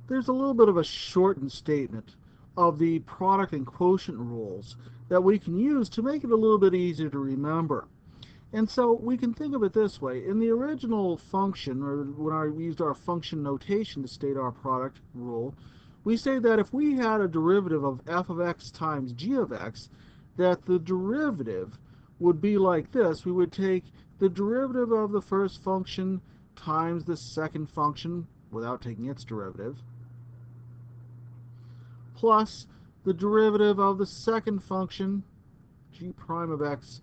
there's a little bit of a shortened statement of the product and quotient rules that we can use to make it a little bit easier to remember. And so we can think of it this way. In the original function, or when I used our function notation to state our product rule, we say that if we had a derivative of f of x times g of x, that the derivative would be like this. We would take the derivative of the first function times the second function without taking its derivative, plus the derivative of the second function, g prime of x,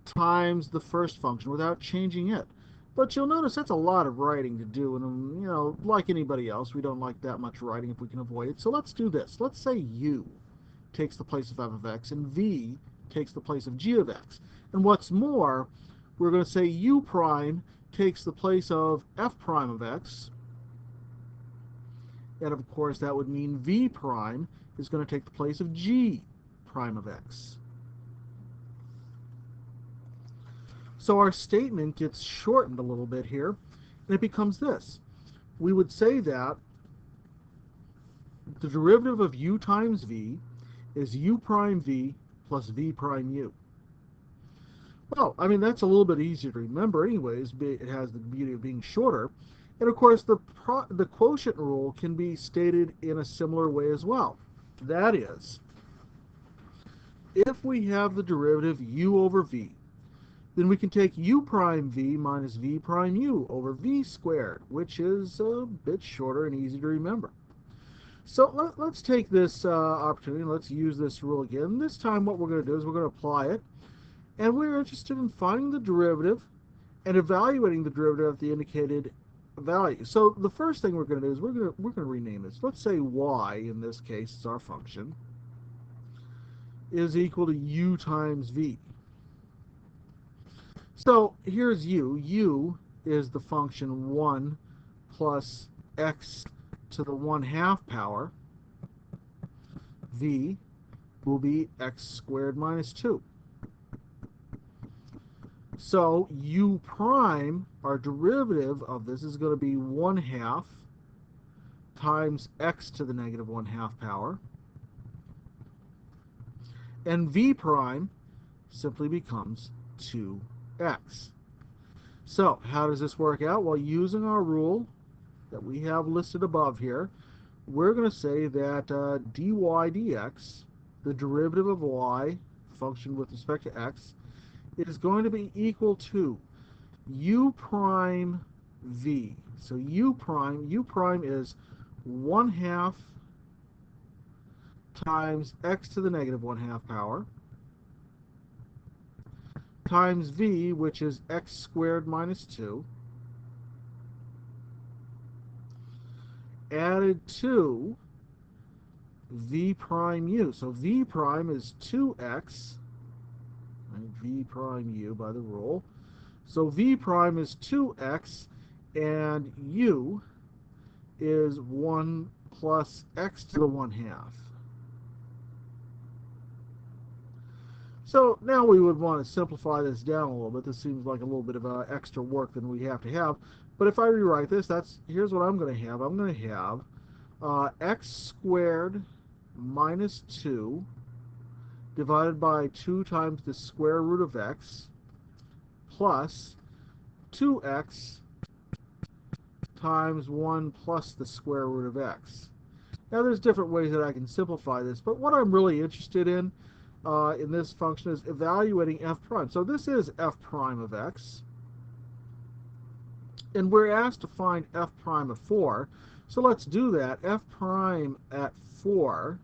times the first function without changing it. But you'll notice that's a lot of writing to do, and like anybody else, we don't like that much writing if we can avoid it. So let's do this. Let's say u takes the place of f of x, and v takes the place of g of x. And what's more, we're going to say u prime takes the place of f prime of x, and of course that would mean v prime is going to take the place of g prime of x. So our statement gets shortened a little bit here, and it becomes this. We would say that the derivative of u times v is u prime v plus v prime u. Well, I mean, that's a little bit easier to remember anyways. It has the beauty of being shorter. And of course, the quotient rule can be stated in a similar way as well. That is, if we have the derivative u over v, then we can take u prime v minus v prime u over v squared, which is a bit shorter and easy to remember. So let's take this opportunity, and let's use this rule again. This time what we're going to do is we're going to apply it, and we're interested in finding the derivative and evaluating the derivative at the indicated value. So the first thing we're going to do is we're going to rename this. Let's say y, in this case is our function, is equal to u times v. So here's u. U is the function 1 plus x to the 1/2 power. V will be x squared minus 2. So u prime, our derivative of this, is going to be 1/2 times x to the negative 1/2 power. And v prime simply becomes 2x. So how does this work out? Well, using our rule that we have listed above here, we're going to say that dy dx, the derivative of y, function with respect to x, is going to be equal to u prime v. So u prime is 1/2 times x to the negative 1/2 power times v, which is x squared minus 2, added to v prime u. So v prime is 2x, right? V prime u by the rule. So v prime is 2x, and u is 1 plus x to the 1/2. So now we would want to simplify this down a little bit. This seems like a little bit of extra work than we have to have. But if I rewrite this, here's what I'm going to have. I'm going to have x squared minus 2 divided by 2 times the square root of x plus 2x times 1 plus the square root of x. Now there's different ways that I can simplify this, but what I'm really interested in this function is evaluating f prime. So this is f prime of x, and we're asked to find f prime of 4. So let's do that. F prime at 4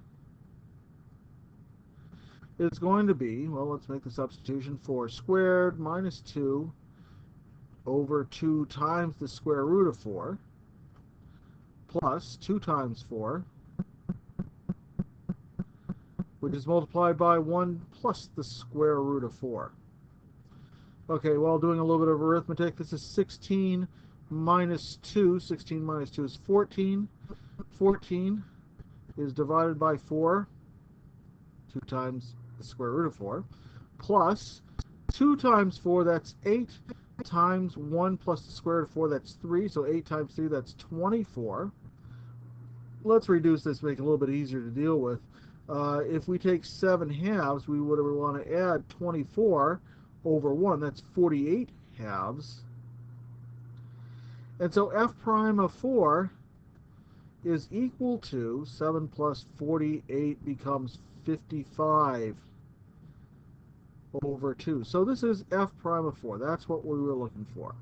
is going to be, well, let's make the substitution, 4 squared minus 2 over 2 times the square root of 4 plus 2 times 4, which is multiplied by 1 plus the square root of 4. Okay, well, doing a little bit of arithmetic, this is 16 minus 2. 16 minus 2 is 14. 14 is divided by 4, 2 times the square root of 4, plus 2 times 4, that's 8, times 1 plus the square root of 4, that's 3. So 8 times 3, that's 24. let's reduce this, make it a little bit easier to deal with. If we take 7 halves, we would want to add 24 over 1. That's 48 halves. And so f prime of 4 is equal to 7 plus 48 becomes 55 over 2. So this is f prime of 4. That's what we were looking for.